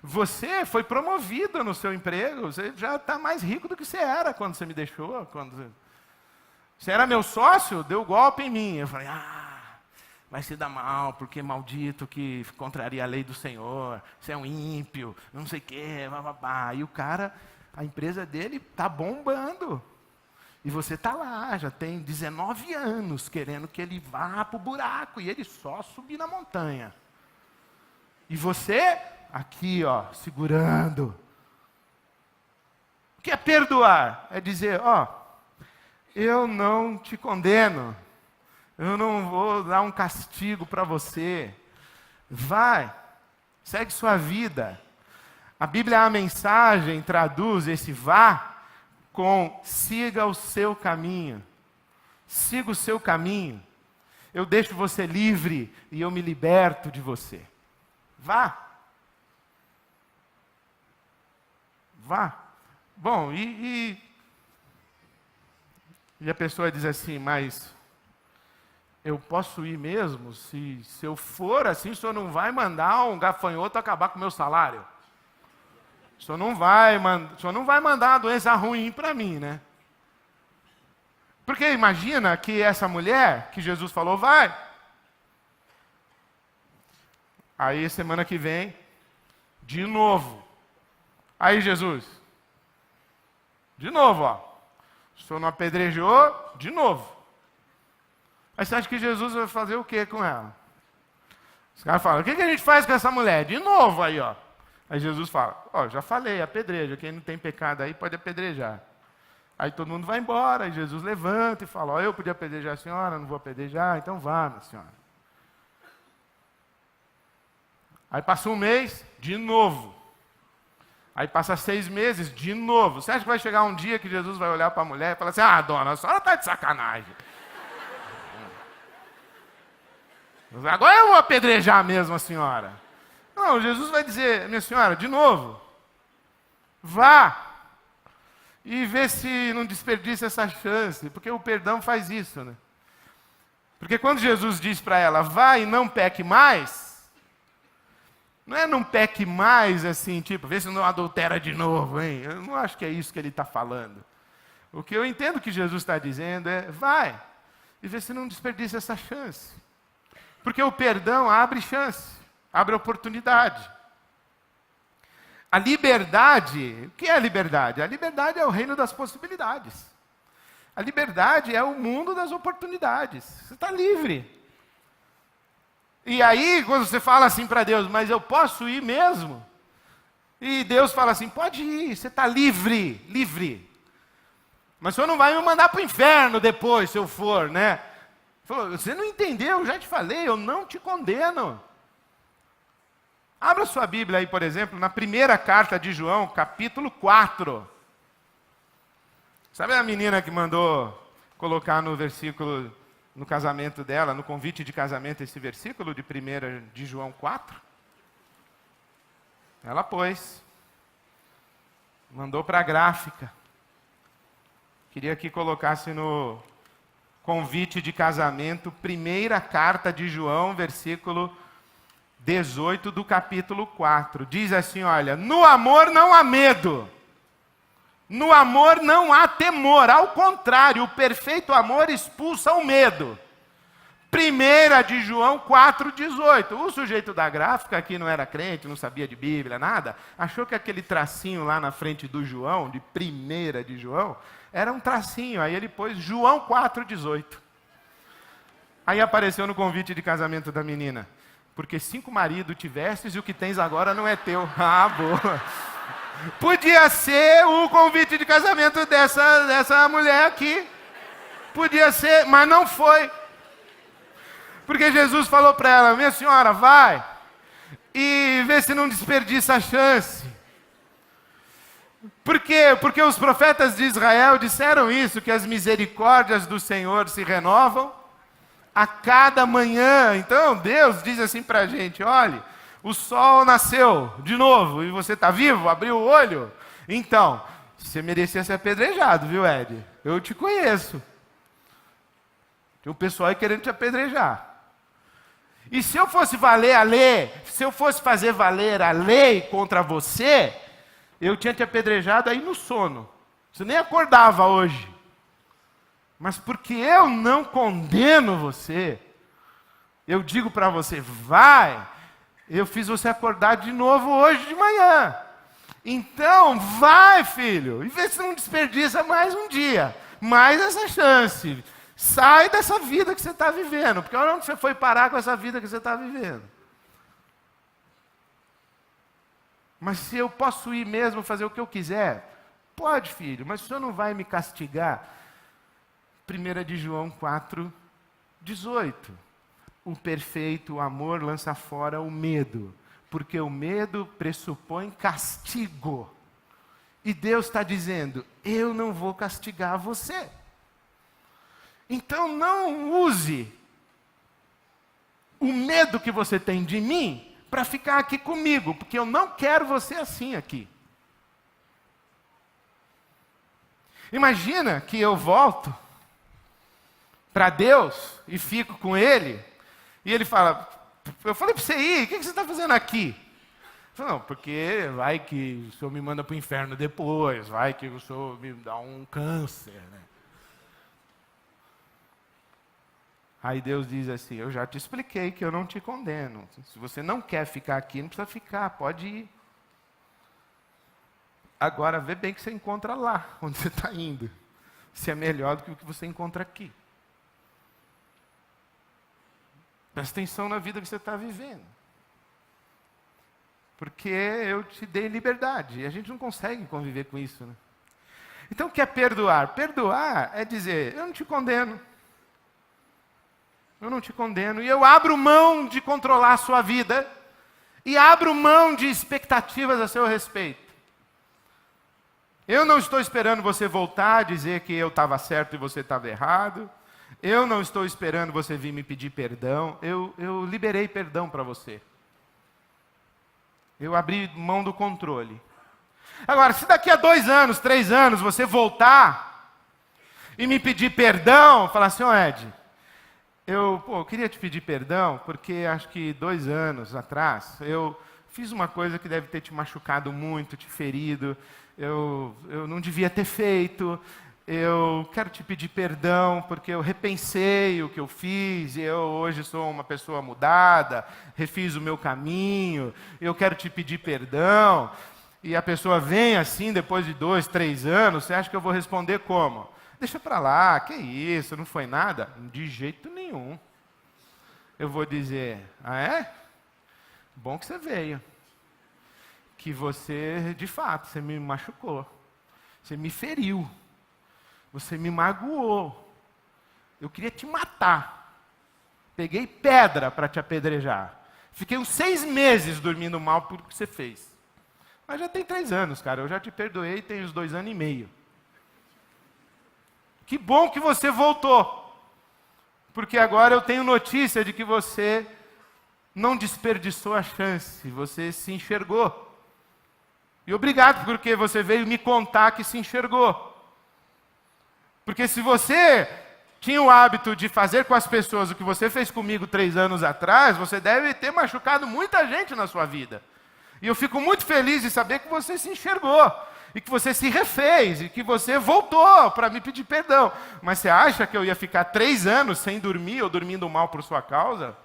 Você foi promovido no seu emprego, você já está mais rico do que você era quando você me deixou. Você era meu sócio, deu golpe em mim. Eu falei, vai se dar mal, porque maldito que contraria a lei do Senhor, você é um ímpio, não sei o quê, bababá. E o cara, a empresa dele está bombando. E você está lá, já tem 19 anos, querendo que ele vá para o buraco, e ele só subir na montanha. E você... aqui, ó, segurando. O que é perdoar? É dizer, eu não te condeno. Eu não vou dar um castigo para você. Vai, segue sua vida. A Bíblia, a mensagem, traduz esse vá com siga o seu caminho. Siga o seu caminho. Eu deixo você livre e eu me liberto de você. Vá. Vá. Bom, e a pessoa diz assim, mas eu posso ir mesmo? Se eu for assim, o senhor não vai mandar um gafanhoto acabar com o meu salário? O senhor não vai mandar uma doença ruim para mim, né? Porque imagina que essa mulher, que Jesus falou, vai. Aí semana que vem, de novo. Aí Jesus, de novo, ó. O senhor não apedrejou, de novo. Aí você acha que Jesus vai fazer o que com ela? Os caras falam, o que a gente faz com essa mulher? De novo aí, ó. Aí Jesus fala, ó, já falei, apedreja. Quem não tem pecado aí pode apedrejar. Aí todo mundo vai embora, aí Jesus levanta e fala, ó, eu podia apedrejar a senhora, não vou apedrejar, então vá, minha senhora. Aí passa um mês, de novo. Aí passa 6 meses, de novo. Você acha que vai chegar um dia que Jesus vai olhar para a mulher e falar assim, ah, dona, a senhora está de sacanagem. Agora eu vou apedrejar mesmo a senhora. Não, Jesus vai dizer, minha senhora, de novo, vá e vê se não desperdiça essa chance, porque o perdão faz isso, né? Porque quando Jesus diz para ela, vá e não peque mais, não é não peque mais assim, tipo, vê se não adultera de novo, hein? Eu não acho que é isso que ele está falando. O que eu entendo que Jesus está dizendo é, vai e vê se não desperdiça essa chance. Porque o perdão abre chance, abre oportunidade. A liberdade, o que é a liberdade? A liberdade é o reino das possibilidades. A liberdade é o mundo das oportunidades. Você está livre. E aí, quando você fala assim para Deus, mas eu posso ir mesmo? E Deus fala assim, pode ir, você está livre, livre. Mas o senhor não vai me mandar para o inferno depois, se eu for, né? Você não entendeu, eu já te falei, eu não te condeno. Abra sua Bíblia aí, por exemplo, na primeira carta de João, capítulo 4. Sabe a menina que mandou colocar no versículo, no casamento dela, no convite de casamento, esse versículo de 1 de João 4? Ela pôs. Mandou para a gráfica. Queria que colocasse no convite de casamento, primeira carta de João, versículo 18 do capítulo 4. Diz assim, olha, no amor não há medo. No amor não há temor. Ao contrário, o perfeito amor expulsa o medo. 1 de João 4,18. O sujeito da gráfica, que não era crente, não sabia de Bíblia, nada, achou que aquele tracinho lá na frente do João, de 1 de João, era um tracinho. Aí ele pôs João 4,18. Aí apareceu no convite de casamento da menina. Porque 5 maridos tivestes e o que tens agora não é teu. Ah, boa. Podia ser o convite de casamento dessa mulher aqui. Podia ser, mas não foi. Porque Jesus falou para ela, minha senhora, vai e vê se não desperdiça a chance. Por quê? Porque os profetas de Israel disseram isso, que as misericórdias do Senhor se renovam a cada manhã. Então Deus diz assim para a gente, olhe, o sol nasceu de novo e você está vivo, abriu o olho. Então, você merecia ser apedrejado, viu, Ed? Eu te conheço. Tem um pessoal aí querendo te apedrejar. E se eu fosse valer a lei, se eu fosse fazer valer a lei contra você, eu tinha te apedrejado aí no sono. Você nem acordava hoje. Mas porque eu não condeno você, eu digo para você, vai, eu fiz você acordar de novo hoje de manhã. Então, vai, filho, e vê se não desperdiça mais um dia, mais essa chance. Sai dessa vida que você está vivendo, porque olha onde você foi parar com essa vida que você está vivendo. Mas se eu posso ir mesmo fazer o que eu quiser, pode, filho, mas o senhor não vai me castigar. 1 de João 4, 18. o perfeito amor lança fora o medo, porque o medo pressupõe castigo. E Deus está dizendo, eu não vou castigar você. Então não use o medo que você tem de mim para ficar aqui comigo, porque eu não quero você assim aqui. Imagina que eu volto para Deus e fico com Ele, e Ele fala, eu falei para você ir, o que você está fazendo aqui? Eu falo, não, porque vai que o Senhor me manda para o inferno depois, vai que o Senhor me dá um câncer, né? Aí Deus diz assim, eu já te expliquei que eu não te condeno. Se você não quer ficar aqui, não precisa ficar, pode ir. Agora, vê bem o que você encontra lá, onde você está indo. Se é melhor do que o que você encontra aqui. Presta atenção na vida que você está vivendo. Porque eu te dei liberdade, e a gente não consegue conviver com isso, né? Então, o que é perdoar? Perdoar é dizer, eu não te condeno. Eu não te condeno. E eu abro mão de controlar a sua vida. E abro mão de expectativas a seu respeito. Eu não estou esperando você voltar a dizer que eu estava certo e você estava errado. Eu não estou esperando você vir me pedir perdão. Eu liberei perdão para você. Eu abri mão do controle. Agora, se daqui a 2 anos, 3 anos, você voltar e me pedir perdão, falar assim, Ed, eu queria te pedir perdão, porque acho que 2 anos atrás, eu fiz uma coisa que deve ter te machucado muito, te ferido, eu não devia ter feito, eu quero te pedir perdão, porque eu repensei o que eu fiz, e eu hoje sou uma pessoa mudada, refiz o meu caminho, eu quero te pedir perdão. E a pessoa vem assim, depois de 2, 3 anos, você acha que eu vou responder como? Deixa para lá, que isso, não foi nada? De jeito nenhum. Eu vou dizer, ah é? Bom que você veio. Que você, de fato, você me machucou. Você me feriu. Você me magoou. Eu queria te matar. Peguei pedra para te apedrejar. Fiquei uns 6 meses dormindo mal por o que você fez. Mas já tem 3 anos, cara. Eu já te perdoei, tem uns 2 anos e meio. Que bom que você voltou. Porque agora eu tenho notícia de que você não desperdiçou a chance. Você se enxergou. E obrigado porque você veio me contar que se enxergou. Porque se você tinha o hábito de fazer com as pessoas o que você fez comigo 3 anos atrás, você deve ter machucado muita gente na sua vida. E eu fico muito feliz de saber que você se enxergou. E que você se refez, e que você voltou para me pedir perdão. Mas você acha que eu ia ficar 3 anos sem dormir ou dormindo mal por sua causa?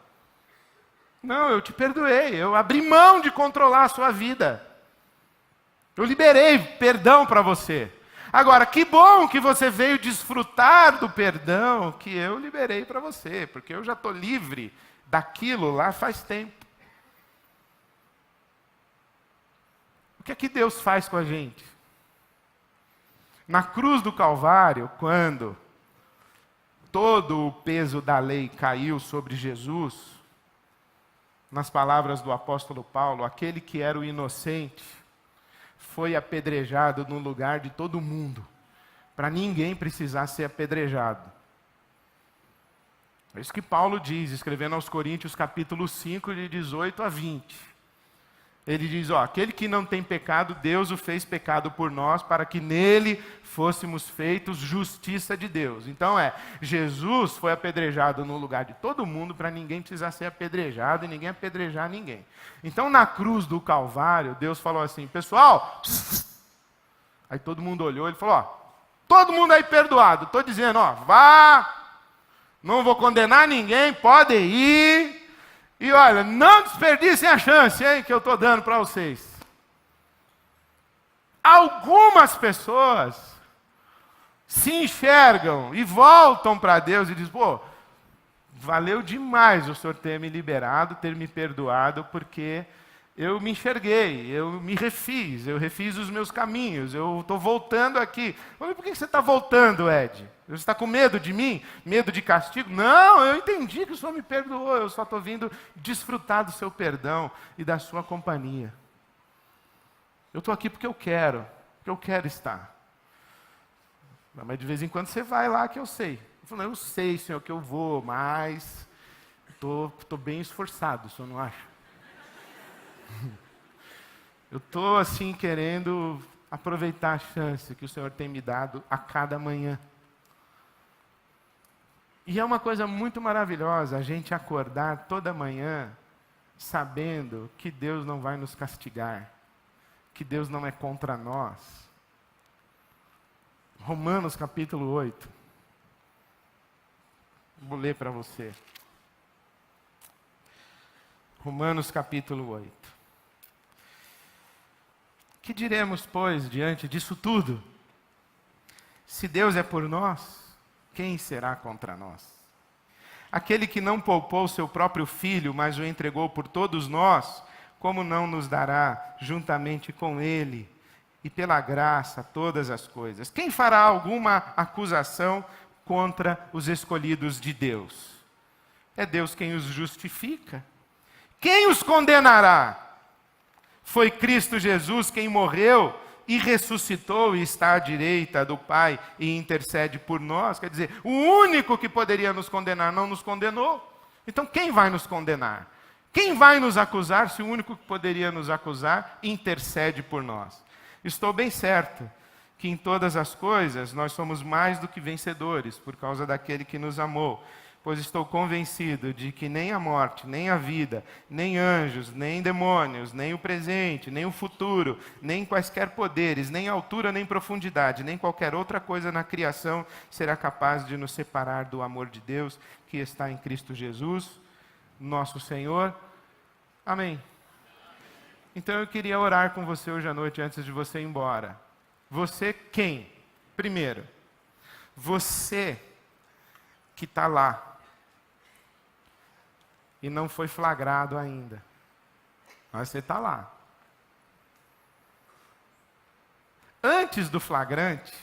Não, eu te perdoei. Eu abri mão de controlar a sua vida. Eu liberei perdão para você. Agora, que bom que você veio desfrutar do perdão que eu liberei para você, porque eu já estou livre daquilo lá faz tempo. O que é que Deus faz com a gente? Na cruz do Calvário, quando todo o peso da lei caiu sobre Jesus, nas palavras do apóstolo Paulo, aquele que era o inocente foi apedrejado no lugar de todo mundo, para ninguém precisar ser apedrejado. É isso que Paulo diz, escrevendo aos Coríntios capítulo 5, de 18 a 20. Ele diz, aquele que não tem pecado, Deus o fez pecado por nós, para que nele fôssemos feitos justiça de Deus. Então Jesus foi apedrejado no lugar de todo mundo, para ninguém precisar ser apedrejado e ninguém apedrejar ninguém. Então na cruz do Calvário, Deus falou assim, pessoal, aí todo mundo olhou, ele falou, todo mundo aí perdoado, estou dizendo, vá, não vou condenar ninguém, podem ir. E olha, não desperdicem a chance, hein, que eu estou dando para vocês. Algumas pessoas se enxergam e voltam para Deus e dizem, valeu demais o Senhor ter me liberado, ter me perdoado, porque eu me enxerguei, eu me refiz, eu refiz os meus caminhos, eu estou voltando aqui. Mas por que você está voltando, Ed? Você está com medo de mim? Medo de castigo? Não, eu entendi que o Senhor me perdoou, eu só estou vindo desfrutar do seu perdão e da sua companhia. Eu estou aqui porque eu quero estar. Mas de vez em quando você vai lá que eu sei. Eu falo, eu sei, Senhor, que eu vou, mas estou bem esforçado, o Senhor não acha? Eu estou assim querendo aproveitar a chance que o Senhor tem me dado a cada manhã. E é uma coisa muito maravilhosa a gente acordar toda manhã sabendo que Deus não vai nos castigar, que Deus não é contra nós. Romanos capítulo 8. Vou ler para você. Romanos capítulo 8. Que diremos, pois, diante disso tudo? Se Deus é por nós, quem será contra nós? Aquele que não poupou seu próprio filho, mas o entregou por todos nós, como não nos dará juntamente com ele e pela graça todas as coisas? Quem fará alguma acusação contra os escolhidos de Deus? É Deus quem os justifica. Quem os condenará? Foi Cristo Jesus quem morreu e ressuscitou e está à direita do Pai e intercede por nós. Quer dizer, o único que poderia nos condenar não nos condenou. Então quem vai nos condenar? Quem vai nos acusar se o único que poderia nos acusar intercede por nós? Estou bem certo que em todas as coisas nós somos mais do que vencedores por causa daquele que nos amou. Pois estou convencido de que nem a morte, nem a vida, nem anjos, nem demônios, nem o presente, nem o futuro, nem quaisquer poderes, nem altura, nem profundidade, nem qualquer outra coisa na criação será capaz de nos separar do amor de Deus que está em Cristo Jesus, nosso Senhor. Amém. Então eu queria orar com você hoje à noite antes de você ir embora. Você quem? Primeiro, você que está lá e não foi flagrado ainda. Mas você está lá. Antes do flagrante,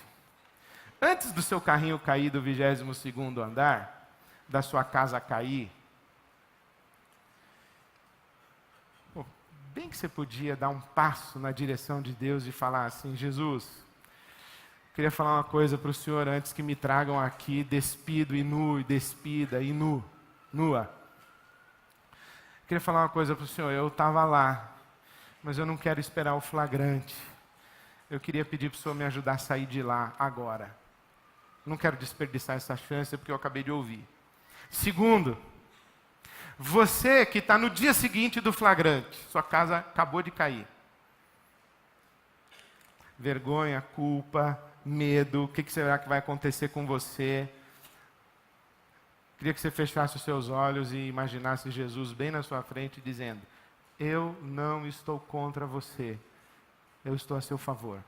antes do seu carrinho cair do 22º andar, da sua casa cair, bem que você podia dar um passo na direção de Deus e falar assim: Jesus, queria falar uma coisa para o Senhor antes que me tragam aqui despido e nu, e despida e nua. Queria falar uma coisa para o Senhor, eu estava lá, mas eu não quero esperar o flagrante. Eu queria pedir para o Senhor me ajudar a sair de lá agora. Não quero desperdiçar essa chance porque eu acabei de ouvir. Segundo, você que está no dia seguinte do flagrante, sua casa acabou de cair. Vergonha, culpa, medo, o que será que vai acontecer com você? Queria que você fechasse os seus olhos e imaginasse Jesus bem na sua frente dizendo: eu não estou contra você, eu estou a seu favor.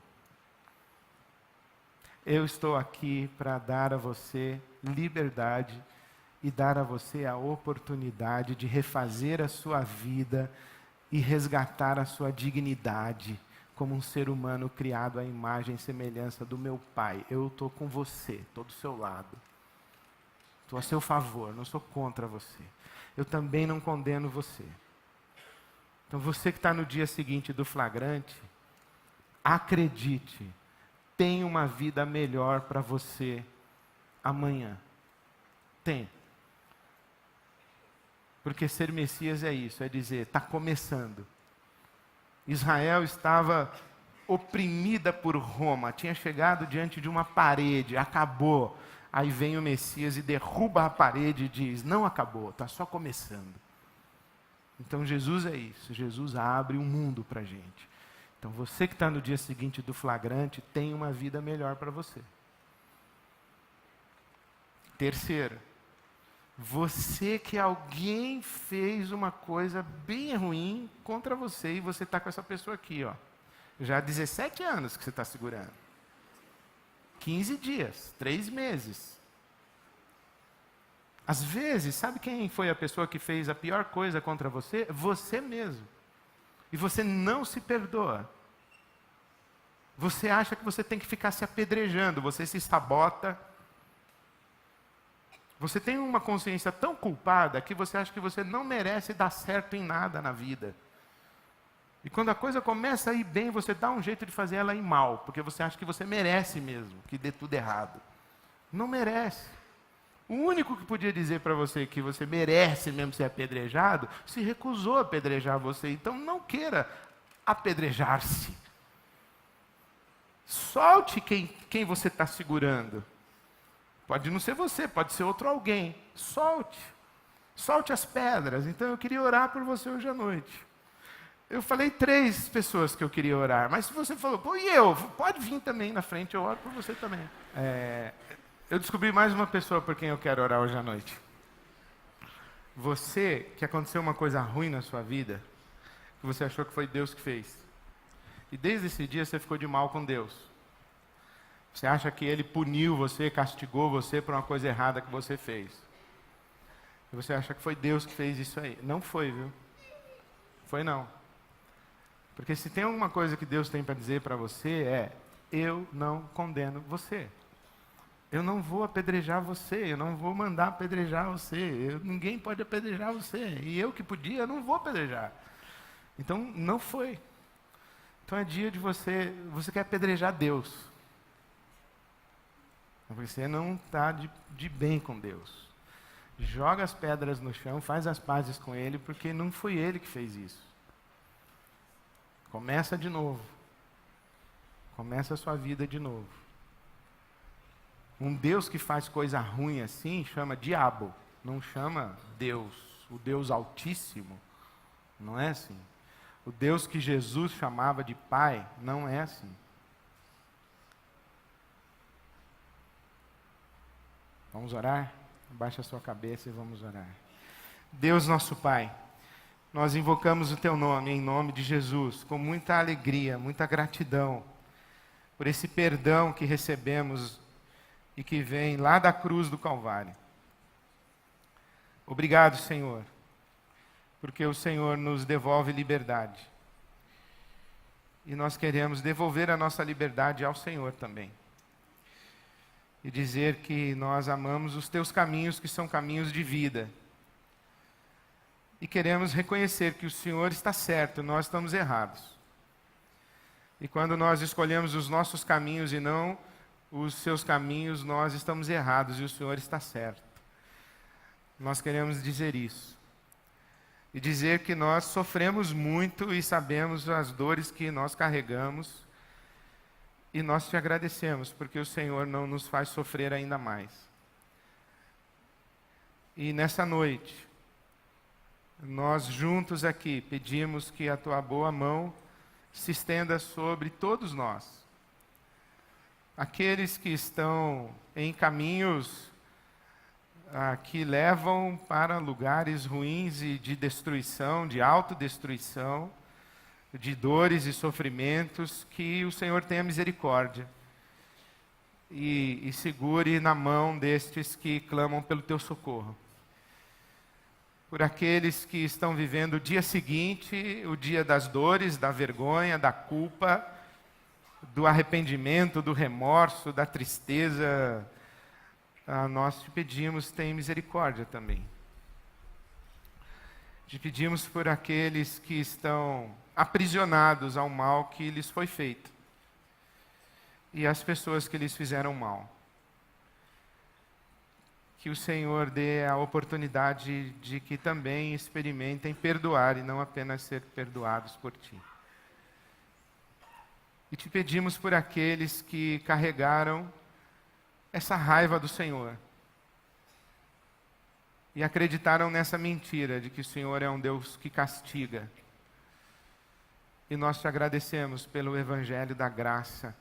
Eu estou aqui para dar a você liberdade e dar a você a oportunidade de refazer a sua vida e resgatar a sua dignidade como um ser humano criado à imagem e semelhança do meu Pai. Eu estou com você, estou do seu lado. Estou a seu favor, não sou contra você. Eu também não condeno você. Então você que está no dia seguinte do flagrante, acredite, tem uma vida melhor para você amanhã. Tem. Porque ser Messias é isso, é dizer, está começando. Israel estava oprimida por Roma, tinha chegado diante de uma parede, acabou. Aí vem o Messias e derruba a parede e diz, não acabou, está só começando. Então Jesus é isso, Jesus abre um mundo para a gente. Então você que está no dia seguinte do flagrante, tem uma vida melhor para você. Terceiro, você que alguém fez uma coisa bem ruim contra você e você está com essa pessoa aqui, ó. Já há 17 anos que você está segurando. 15 dias, 3 meses. Às vezes, sabe quem foi a pessoa que fez a pior coisa contra você? Você mesmo. e você não se perdoa. Você acha que você tem que ficar se apedrejando, você se sabota. Você tem uma consciência tão culpada que você acha que você não merece dar certo em nada na vida. E quando a coisa começa a ir bem, você dá um jeito de fazer ela ir mal, porque você acha que você merece mesmo, que dê tudo errado. Não merece. O único que podia dizer para você que você merece mesmo ser apedrejado, se recusou a apedrejar você. Então não queira apedrejar-se. Solte quem você está segurando. Pode não ser você, pode ser outro alguém. Solte. Solte as pedras. Então eu queria orar por você hoje à noite. Eu falei 3 pessoas que eu queria orar, mas se você falou, pô, e eu? Pode vir também na frente, eu oro por você também. Eu descobri mais uma pessoa por quem eu quero orar hoje à noite. Você, que aconteceu uma coisa ruim na sua vida, que você achou que foi Deus que fez. E desde esse dia você ficou de mal com Deus. Você acha que Ele puniu você, castigou você por uma coisa errada que você fez. E você acha que foi Deus que fez isso aí. Não foi, viu? Foi não. Porque se tem alguma coisa que Deus tem para dizer para você eu não condeno você. Eu não vou apedrejar você, eu não vou mandar apedrejar você. Ninguém pode apedrejar você. E eu que podia, eu não vou apedrejar. Então, não foi. Então é dia de você quer apedrejar Deus. Você não está de bem com Deus. Joga as pedras no chão, faz as pazes com Ele, porque não foi Ele que fez isso. Começa de novo. Começa a sua vida de novo. Um Deus que faz coisa ruim assim, chama diabo. Não chama Deus. O Deus Altíssimo. Não é assim. O Deus que Jesus chamava de Pai, não é assim. Vamos orar? Abaixa a sua cabeça e vamos orar. Deus nosso Pai, nós invocamos o Teu nome, em nome de Jesus, com muita alegria, muita gratidão, por esse perdão que recebemos e que vem lá da cruz do Calvário. Obrigado, Senhor, porque o Senhor nos devolve liberdade. E nós queremos devolver a nossa liberdade ao Senhor também. E dizer que nós amamos os Teus caminhos, que são caminhos de vida. E queremos reconhecer que o Senhor está certo, nós estamos errados. E quando nós escolhemos os nossos caminhos e não os Seus caminhos, nós estamos errados e o Senhor está certo. Nós queremos dizer isso. E dizer que nós sofremos muito e sabemos as dores que nós carregamos. E nós te agradecemos, porque o Senhor não nos faz sofrer ainda mais. E nessa noite, nós juntos aqui pedimos que a Tua boa mão se estenda sobre todos nós. Aqueles que estão em caminhos que levam para lugares ruins e de destruição, de autodestruição, de dores e sofrimentos, que o Senhor tenha misericórdia e segure na mão destes que clamam pelo Teu socorro. Por aqueles que estão vivendo o dia seguinte, o dia das dores, da vergonha, da culpa, do arrependimento, do remorso, da tristeza, nós te pedimos, tem misericórdia também. Te pedimos por aqueles que estão aprisionados ao mal que lhes foi feito e às pessoas que lhes fizeram mal. Que o Senhor dê a oportunidade de que também experimentem perdoar e não apenas ser perdoados por Ti. E te pedimos por aqueles que carregaram essa raiva do Senhor e acreditaram nessa mentira de que o Senhor é um Deus que castiga. E nós te agradecemos pelo Evangelho da graça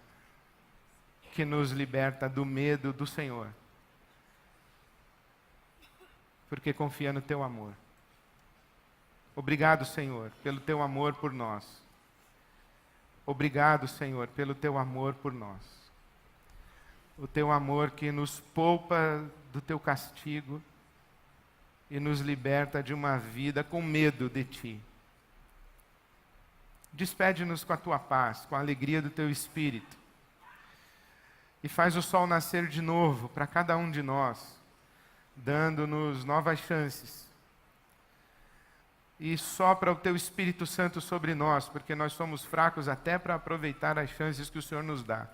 que nos liberta do medo do Senhor. Porque confia no Teu amor. Obrigado, Senhor, pelo Teu amor por nós. Obrigado, Senhor, pelo Teu amor por nós. O Teu amor que nos poupa do Teu castigo e nos liberta de uma vida com medo de Ti. Despede-nos com a tua paz, com a alegria do teu Espírito. E faz o sol nascer de novo para cada um de nós, dando-nos novas chances. E sopra o teu Espírito Santo sobre nós, porque nós somos fracos até para aproveitar as chances que o Senhor nos dá.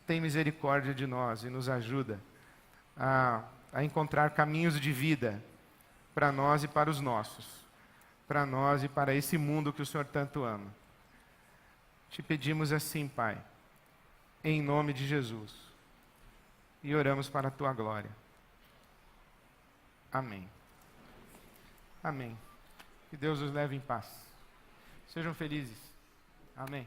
Tem misericórdia de nós e nos ajuda a encontrar caminhos de vida para nós e para os nossos, para nós e para esse mundo que o Senhor tanto ama. Te pedimos assim, Pai, em nome de Jesus, e oramos para a tua glória. Amém. Amém. Que Deus os leve em paz. Sejam felizes. Amém.